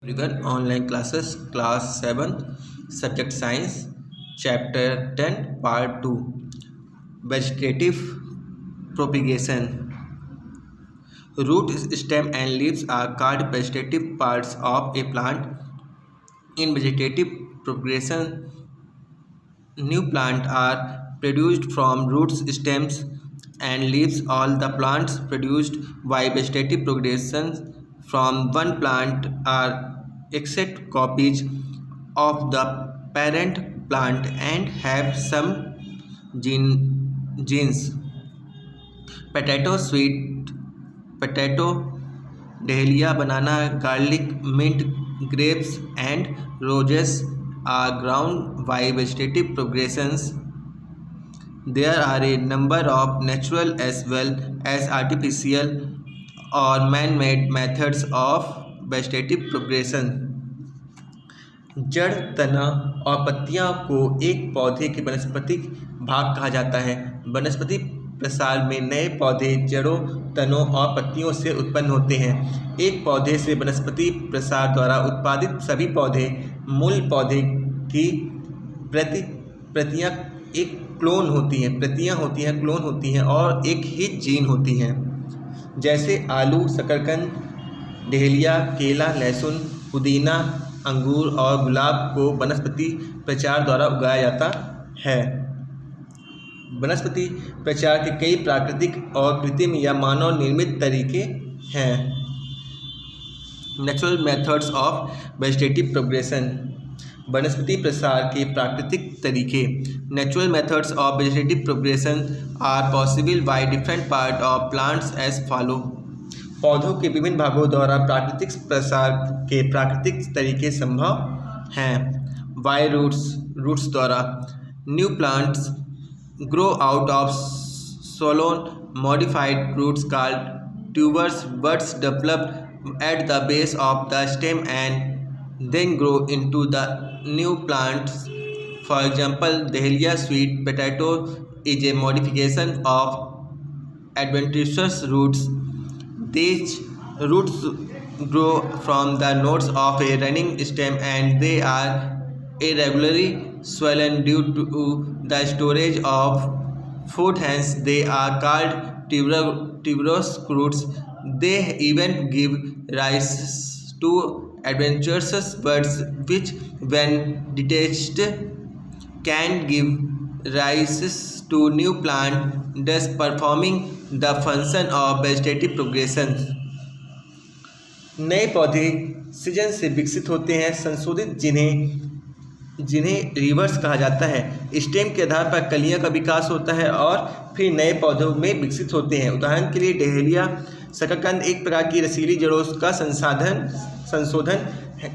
Everyone, online classes, class 7, subject science, chapter 10, part 2, vegetative propagation. Root, stem and leaves are called vegetative parts of a plant. In vegetative propagation, new plants are produced from roots, stems and leaves. All the plants produced by vegetative propagation from one plant are exact copies of the parent plant and have some genes. Potato, sweet potato, dahlia, banana, garlic, mint, grapes, and roses are grown by vegetative progressions. There are a number of natural as well as artificial or man-made methods of vegetative progression. जड़, तना और पत्तियां को एक पौधे के वानस्पतिक भाग कहा जाता है। वनस्पति प्रसार में नए पौधे जड़ों, तनों और पत्तियों से उत्पन्न होते हैं। एक पौधे से वनस्पति प्रसार द्वारा उत्पादित सभी पौधे मूल पौधे की प्रतियां एक क्लोन होती हैं, क्लोन होती हैं और एक ही जीन होती हैं। जैसे आलू, शकरकंद, डहेलिया, केला, लहसुन, पुदीना, अंगूर और गुलाब को वनस्पति प्रचार द्वारा उगाया जाता है। वनस्पति प्रचार के कई प्राकृतिक और कृत्रिम या मानव निर्मित तरीके हैं। Natural methods of vegetative progression. वनस्पति प्रसार के प्राकृतिक तरीके। Natural methods of vegetative progression are possible by different part of plants as follow. पौधों के विभिन्न भागों द्वारा प्राकृतिक प्रसार के प्राकृतिक तरीके संभव हैं। बाय रूट्स द्वारा। New plants grow out of swollen modified roots called tubers. Buds develop at the base of the stem and then grow into the new plants. For example, dahlia sweet potato is a modification of adventitious roots. These roots grow from the nodes of a running stem and they are irregularly swollen due to the storage of food, hence they are called tuberous roots. They even give rise to adventitious buds which when detached can give rise to new plant, thus performing the function of vegetative progression. नए पौधे season से विकसित होते हैं, संशोधित जिन्हें reverse कहा जाता है। स्टेम के आधार पर कलियों का विकास होता है और फिर नए पौधों में विकसित होते हैं। उदाहरण के लिए डहेलिया, शकरकंद एक प्रकार की रसीली जड़ों का संशोधन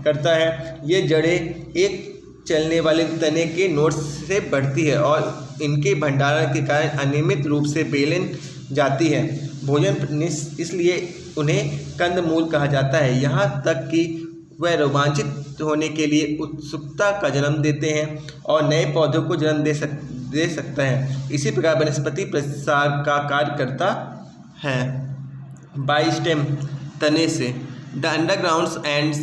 करता है। ये जड़ें एक चलने वाले तने के नोड्स से बढ़ती है और इनके भंडारण के कारण अनियमित रूप से बेलन जाती है। भोजन इसलिए उन्हें कंदमूल कहा जाता है। यहाँ तक कि वह रोमांचित होने के लिए उत्सुकता का जन्म देते हैं और नए पौधों को जन्म दे सकता है। इसी प्रकार वनस्पति प्रसार का कार्य करता है। बाय स्टेम, तने से। The undergrounds and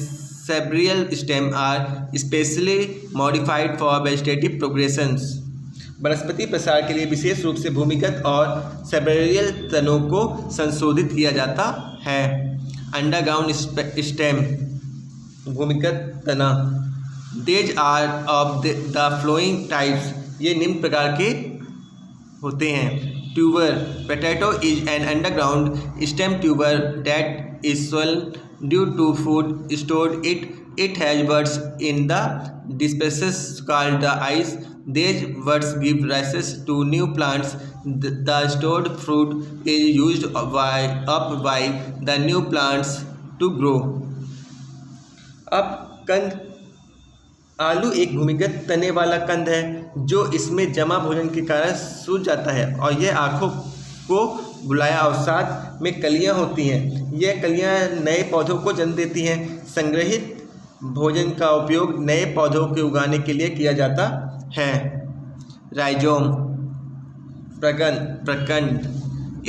subaerial stem are specially modified for vegetative progressions. वनस्पति प्रसार के लिए विशेष रूप से भूमिगत और सेब्रियल तनों को संशोधित किया जाता है। अंडरग्राउंड स्टेम, भूमिगत तना। These are of the following types, ये निम्न प्रकार के होते हैं। Tuber, potato is an underground stem tuber that is swollen due to food stored it has buds in the species called the eyes. These buds give rise to new plants. The stored fruit is used up by the new plants to grow. अब कंद। आलू एक भूमिगत तने वाला कंद है जो इसमें जमा भोजन के कारण सूज जाता है और यह आँखों को बुलाया और साथ में कलियां होती हैं। यह कलियां नए पौधों को जन्म देती हैं। संग्रहित भोजन का उपयोग नए पौधों के उगाने के लिए किया जाता है। राइजोम, प्रकंड।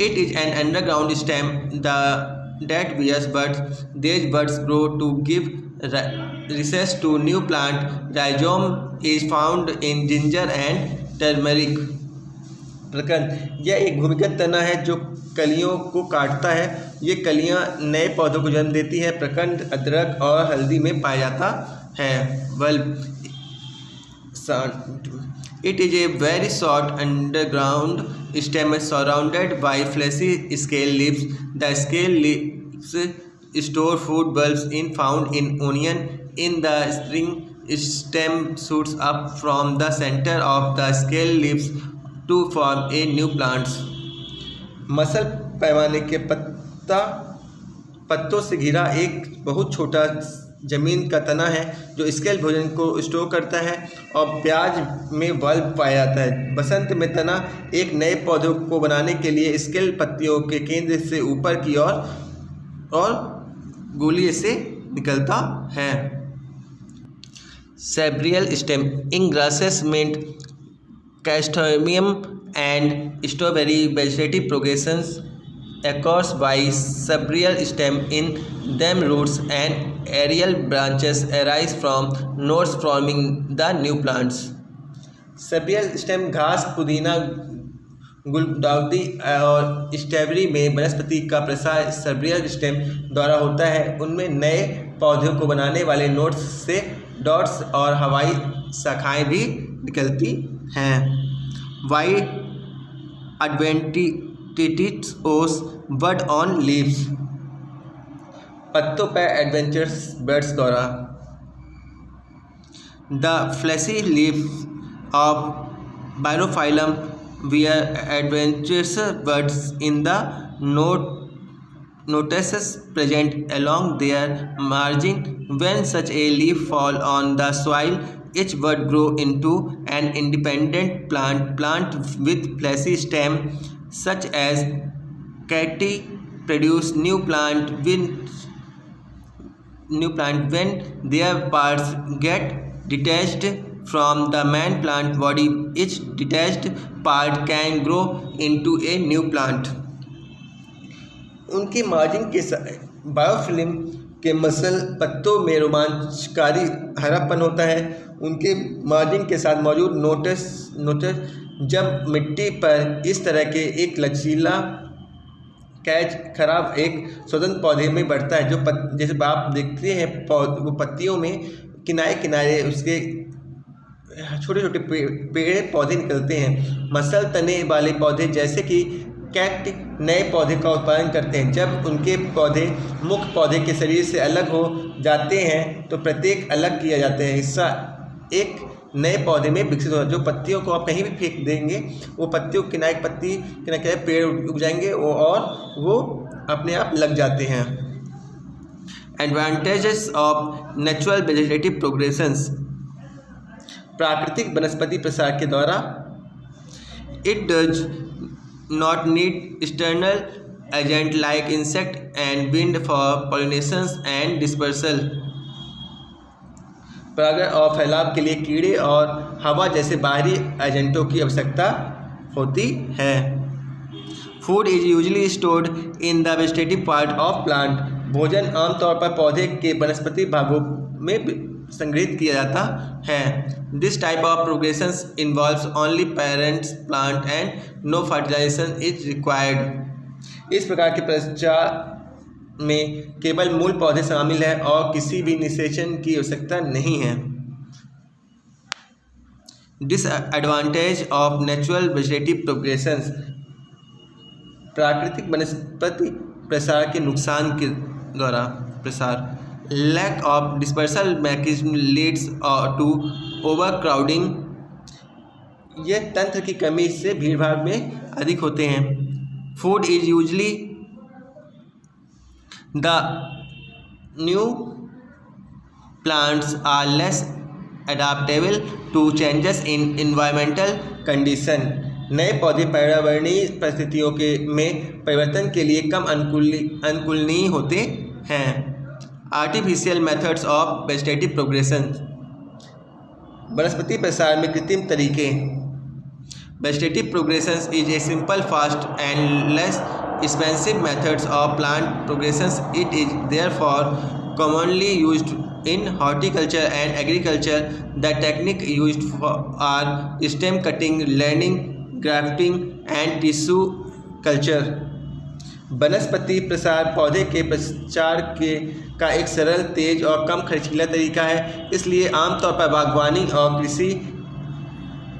It is an underground stem that bears buds. These buds grow to give recess to new plant. Rhizome is found in ginger and turmeric. प्रकंद यह एक भूमिगत तना है जो कलियों को काटता है। ये कलियां नए पौधों को जन्म देती है। प्रकंद अदरक और हल्दी में पाया जाता है। Bulb It is a very short underground stem surrounded by fleshy scale leaves. The scale leaves store food bulbs found in onion. In the spring, stem shoots up from the center of the scale leaves to form a new plants. Muscle पैमाने के पत्तों से घिरा एक बहुत छोटा जमीन का तना है जो स्केल भोजन को स्टोर करता है और ब्याज में बल्ब पाया जाता है। बसंत में तना एक नए पौधों को बनाने के लिए स्केल पत्तियों के केंद्र से ऊपर की ओर और गोलिये से निकलता है। Subaerial stem in grasses mint chrysanthemum and strawberry vegetative progressions occurs by sebrial stem. In them roots and aerial branches arise from nodes forming the new plants. Subaerial stem घास, पुदीना, गुलदाउदी और स्ट्रॉबेरी में वनस्पति का प्रसार सेब्रियल स्टेम द्वारा होता है। उनमें नए पौधों को बनाने वाले नोड्स से डॉट्स और हवाई शाखाएं भी निकलती हैं। वाइट एडवेंटिटिस ओस बड ऑन लीव्स पत्तों पर एडवेंचरस बर्ड्स द्वारा। The fleshy leaves of Bryophyllum bear adventitious buds in the notices present along their margin. When such a leaf fall on the soil, each bud grow into an independent plant with fleshy stem, such as catty produce new plant when their parts get detached from the main plant body. Each detached part can grow into a new plant. उनके margin के biofilm के muscle पत्तों में रोमांचकारी हरापन होता है। उनके मार्जिन के साथ मौजूद नोटिस जब मिट्टी पर इस तरह के एक लचीला कैच खराब एक स्वतंत्र पौधे में बढ़ता है, जो जैसे आप देखते हैं वो पत्तियों में किनारे किनारे उसके छोटे छोटे पेड़ पौधे निकलते हैं। मसल तने वाले पौधे जैसे कि कैक्ट नए पौधे का उत्पादन करते हैं। जब उनके पौधे मुख्य पौधे के शरीर से अलग हो जाते हैं तो प्रत्येक अलग किया जाता है हिस्सा एक नए पौधे में विकसित होता है। जो पत्तियों को आप कहीं भी फेंक देंगे वो पत्तियों किनारे पेड़ उग जाएंगे और वो अपने आप लग जाते हैं। Advantages of natural vegetative progressions प्राकृतिक वनस्पति प्रसार के द्वारा। It does not need external agent like insect and wind for pollination and dispersal. परागण और फैलाव के लिए कीड़े और हवा जैसे बाहरी एजेंटों की आवश्यकता होती है। Food is usually stored in the vegetative part of plant. भोजन आमतौर पर पौधे के वनस्पति भागों में संग्रहित किया जाता है। This type of progressions involves only parents plant and no fertilization is required. इस प्रकार के प्रचार में केवल मूल पौधे शामिल है और किसी भी निषेचन की आवश्यकता नहीं है। Disadvantage of natural vegetative progressions प्राकृतिक वनस्पति प्रसार के नुकसान के द्वारा प्रसार। Lack of dispersal mechanism leads to overcrowding. यह तंत्र की कमी से भीड़भाड़ में अधिक होते हैं। Food is usually the new plants are less adaptable to changes in environmental condition. नए पौधे पर्यावरणीय परिस्थितियों में परिवर्तन के लिए कम अनुकूलनीय होते हैं। Artificial methods of vegetative progression वनस्पति प्रसार में कृत्रिम तरीके। Vegetative progression is a simple fast and less expensive methods of plant progression. It is therefore commonly used In horticulture and agriculture, the technique used are stem cutting, learning, grafting and tissue culture. वनस्पति प्रसार पौधे के प्रचार का एक सरल, तेज और कम खर्चीला तरीका है, इसलिए आमतौर पर बागवानी और कृषि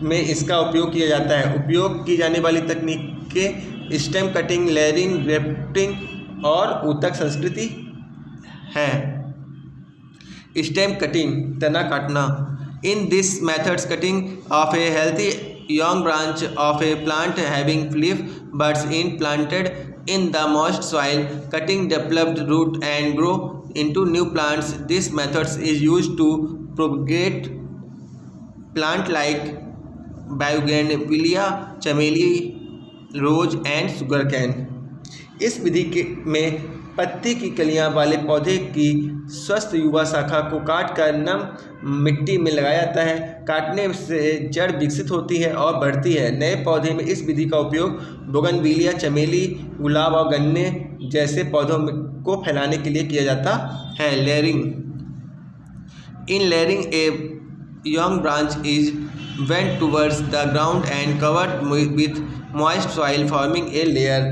में इसका उपयोग किया जाता है। उपयोग की जाने वाली तकनीकें स्टेम कटिंग, लेयरिंग, ग्राफ्टिंग और ऊतक संस्कृति हैं। स्टेम कटिंग, तना काटना। In this methods cutting of A healthy young branch of a plant having leaf buds in planted in the moist soil, cutting developed root and grow into new plants. This method is used to propagate plant like bougainvillea, चमेली, रोज and sugarcane. इस विधि में पत्ती की कलियां वाले पौधे की स्वस्थ युवा शाखा को काटकर नम मिट्टी में लगाया जाता है। काटने से जड़ विकसित होती है और बढ़ती है। नए पौधे में इस विधि का उपयोग बोगनविलिया, चमेली, गुलाब और गन्ने जैसे पौधों को फैलाने के लिए किया जाता है। Layering. In layering A young branch is bent towards the ground and covered with moist soil forming a layer.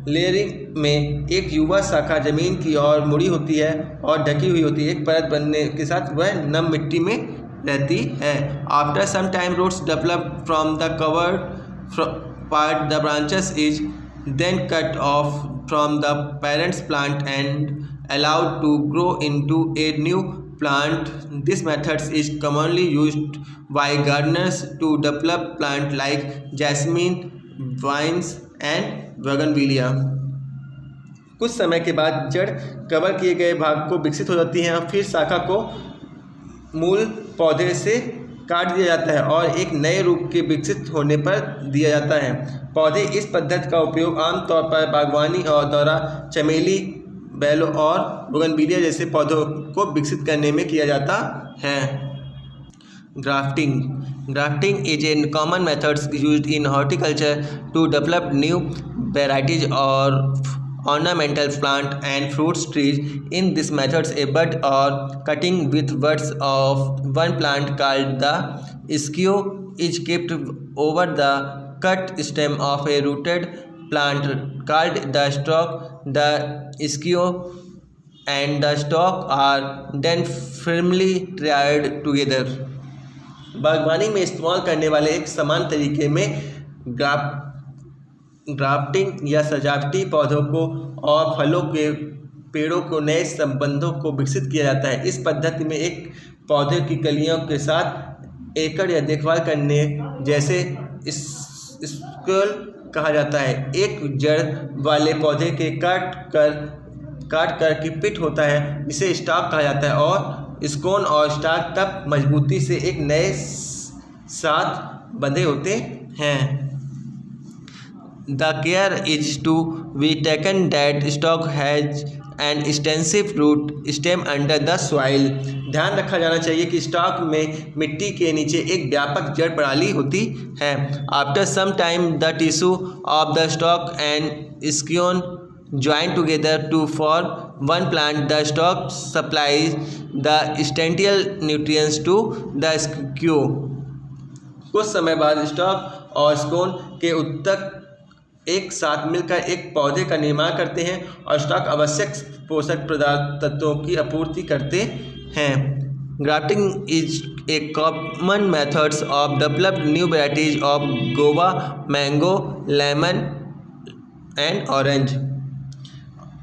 Layering में एक युवा शाखा जमीन की ओर मुड़ी होती है और ढकी हुई होती है। एक परत बनने के साथ वह नम मिट्टी में रहती है। After some time roots develop from the covered part, the branches is then cut off from the parents plant and allowed to grow into a new plant. This method is commonly used by gardeners to develop plants like jasmine, vines and bougainvillea. कुछ समय के बाद जड़ cover किए गए भाग को विकसित हो जाती हैं और फिर शाखा को मूल पौधे से काट दिया जाता है और एक नए रूप के विकसित होने पर दिया जाता है। पौधे इस पद्धति का उपयोग आमतौर पर बागवानी और दौरा, चमेली, बेलो और बोगनविलिया जैसे पौधों को विकसित करने में किया जाता है। Grafting. Grafting is a common method used in horticulture to develop new varieties और ornamental plant and fruits trees. In this method, a bud or cutting with buds of one plant called the ischio is kept over the cut stem of a rooted plant called the stalk. The ischio and the stalk are then firmly tied together. बागवानी में इस्तेमाल करने वाले एक समान तरीके में grafting या सजावटी पौधों को और फलों के पेड़ों को नए संबंधों को विकसित किया जाता है। इस पद्धति में एक पौधे की कलियों के साथ एकड़ या देखभाल करने जैसे स्क्रोल कहा जाता है। एक जड़ वाले पौधे के काट कर की पिट होता है जिसे स्टॉक कहा जाता है और स्कोन और स्टॉक तब मजबूती से एक नए साथ बंधे होते हैं। The care is to be taken that stalk has an extensive root stem under the soil. ध्यान रखा जाना चाहिए कि स्टॉक में मिट्टी के नीचे एक व्यापक जड़ प्रणाली होती है। After some time, the tissue of the stalk and scion join together to form one plant. The stalk supplies the essential nutrients to the scion. कुछ समय बाद स्टॉक और स्कोन के उत्तक एक साथ मिलकर एक पौधे का निर्माण करते हैं और स्टॉक आवश्यक पोषक पदार्थ तत्वों की आपूर्ति करते हैं। Grafting is a common methods of developed new varieties of Goa, mango, lemon and orange.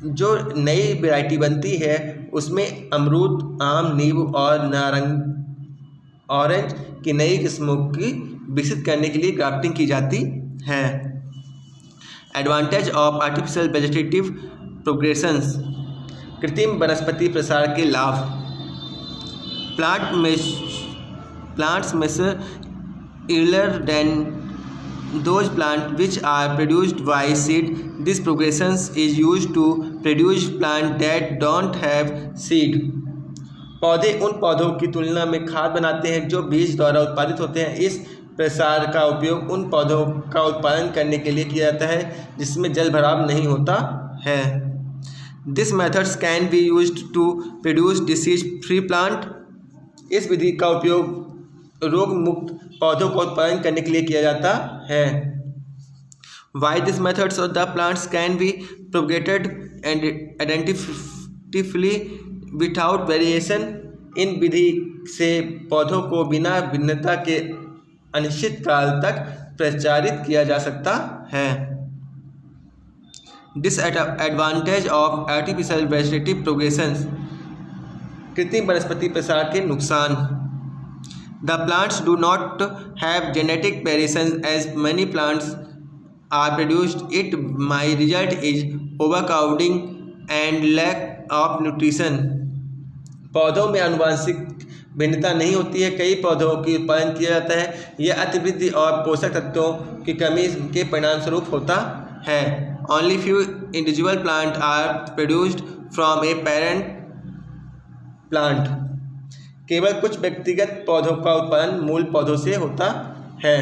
जो नई वैरायटी बनती है उसमें अमरूद, आम, नींबू और नारंग ऑरेंज की नई किस्मों की विकसित करने के लिए ग्राफ्टिंग की जाती है। Advantage of artificial vegetative progressions. कृत्रिम वनस्पति प्रसार के लाभ। Plants measure earlier than those plants which are produced by seed. This progression is used to produce plants that don't have seed. पौधे उन पौधों की तुलना में खाद बनाते हैं जो बीज द्वारा उत्पादित होते हैं। इस प्रसार का उपयोग उन पौधों का उत्पादन करने के लिए किया जाता है जिसमें जल भराव नहीं होता है। This methods can be used to produce disease free plant. इस विधि का उपयोग रोग मुक्त पौधों का उत्पादन करने के लिए किया जाता है। By this methods of the plants can be propagated and identically without variation. इन विधि से पौधों को बिना भिन्नता के अनिश्चित काल तक प्रचारित किया जा सकता है। Disadvantage of artificial vegetative progressions. कृत्रिम वनस्पति प्रसार के नुकसान। The plants do not have genetic variations as many plants are produced. It might result is overcrowding and lack of nutrition. पौधों में आनुवंशिक भिन्नता नहीं होती है, कई पौधों की उत्पादन किया जाता है, यह अतिवृद्धि और पोषक तत्वों की कमी के परिणाम स्वरूप होता है। Only few individual plants are produced from a parent plant. केवल कुछ व्यक्तिगत पौधों का उत्पादन मूल पौधों से होता है।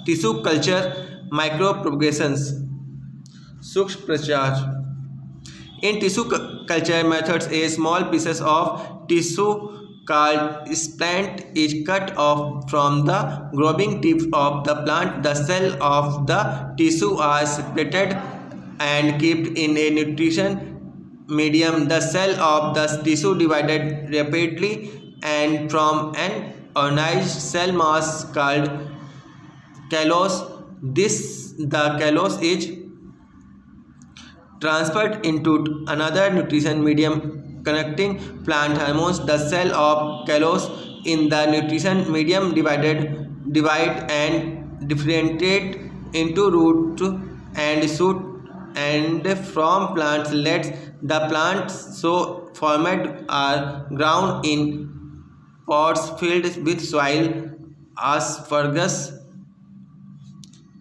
Tissue culture micro propagations. सूक्ष्म प्रचार। In tissue culture methods, a small pieces of tissue called splant is cut off from the growing tip of the plant. The cells of the tissue are separated and kept in a nutrition medium. The cell of the tissue divided rapidly and from an organized cell mass called callus. The callus is transferred into another nutrition medium connecting plant hormones. The cell of callus in the nutrition medium divide and differentiate into root and shoot and from plants. Let the plants so formed are ground in pots filled with soil. Asparagus,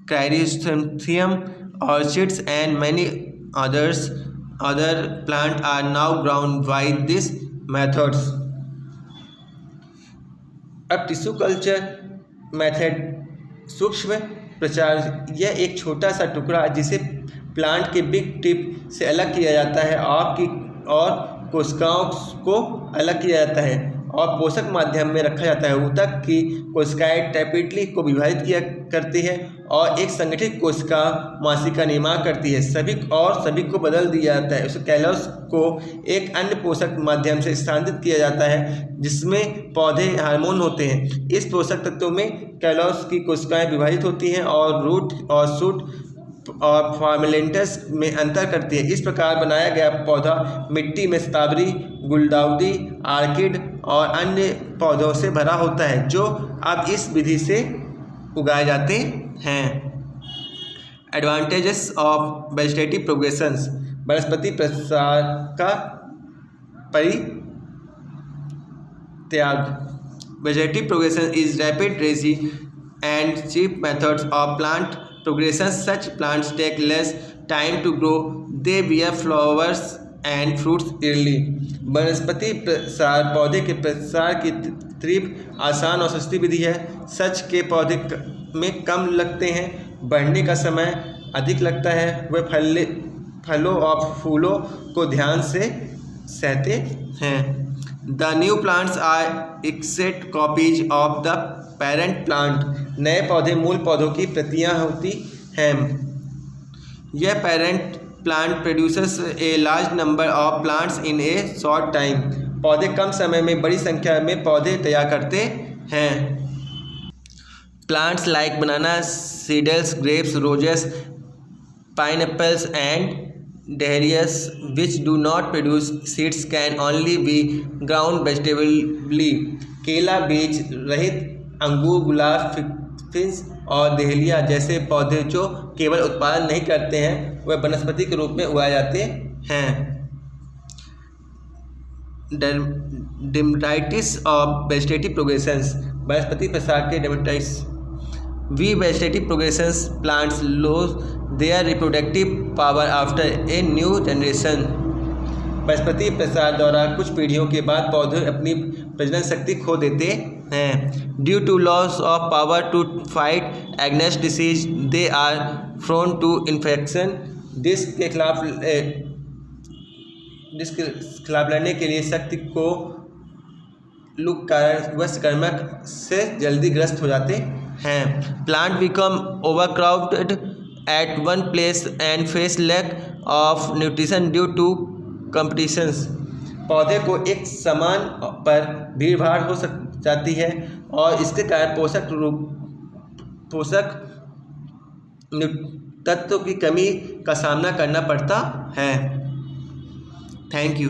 chrysanthemum, orchids and many other plants are now grown by these methods. अब tissue culture method सूक्ष्म प्रचार, यह एक छोटा सा टुकड़ा जिसे plant के बिग टिप से अलग किया जाता है और कोशिकाओं को अलग किया जाता है और पोषक माध्यम में रखा जाता है। ऊतक की कोशिकाएं टैपिटली को विभाजित किया करती है और एक संगठित कोशिका मासी का निर्माण करती है। सभी को बदल दिया जाता है। उस कैलस को एक अन्य पोषक माध्यम से स्थानांतरित किया जाता है जिसमें पौधे हार्मोन होते हैं। इस पोषक तत्वों में कैलस की कोशिकाएं विभाजित होती हैं और रूट और शूट और फॉर्मेलेंटस में अंतर करती है। इस प्रकार बनाया गया पौधा मिट्टी में शतावरी, गुलदाउदी, आर्किड और अन्य पौधों से भरा होता है जो अब इस विधि से उगाए जाते हैं। Advantages of vegetative progressions. वनस्पति प्रसार का परित्याग। Vegetative progression is rapid, easy and cheap methods of plant progression. Such plants take less time to grow. They bear flowers and fruits early. वनस्पति प्रसार पौधे के प्रसार की तीव्र, आसान और सस्ती विधि है। सच के पौधे में कम लगते हैं, बढ़ने का समय अधिक लगता है, वे फलों और फूलों को ध्यान से सहते हैं। The new plants are exact copies of the parent plant. नए पौधे मूल पौधों की प्रतियां होती हैं। यह parent plant produces a large number of plants in A short time. पौधे कम समय में बड़ी संख्या में पौधे तैयार करते हैं. Plants like banana, seedless, grapes, roses, pineapples and dahlias which do not produce seeds can only be ground vegetatively. केला बीज रहित अंगूर, गुलाब, फिग्स और दहलिया जैसे पौधे जो केवल उत्पादन नहीं करते हैं वह वनस्पति के रूप में उगाए जाते हैं. डेमेट्राइटिस ऑफ वेजिटेटिव प्रोग्रेशंस. वनस्पति प्रसार के डेमेट्राइटिस. We vegetative progressions plants lose their reproductive power after a new generation. वनस्पति प्रसार द्वारा कुछ पीढ़ियों के बाद पौधे अपनी प्रजनन शक्ति खो देते हैं. Due to loss of power to fight against disease, they are prone to infection. जिसके खिलाफ जिसके खिलाफ लड़ने के लिए शक्ति को लुक कारणवश से जल्दी ग्रस्त हो जाते हैं। Plant become overcrowded at one place and face lack of nutrition due to competitions. पौधे को एक समान पर भीड़ भाड़ हो जाती है और इसके कारण पोषक तत्व की कमी का सामना करना पड़ता है। Thank you.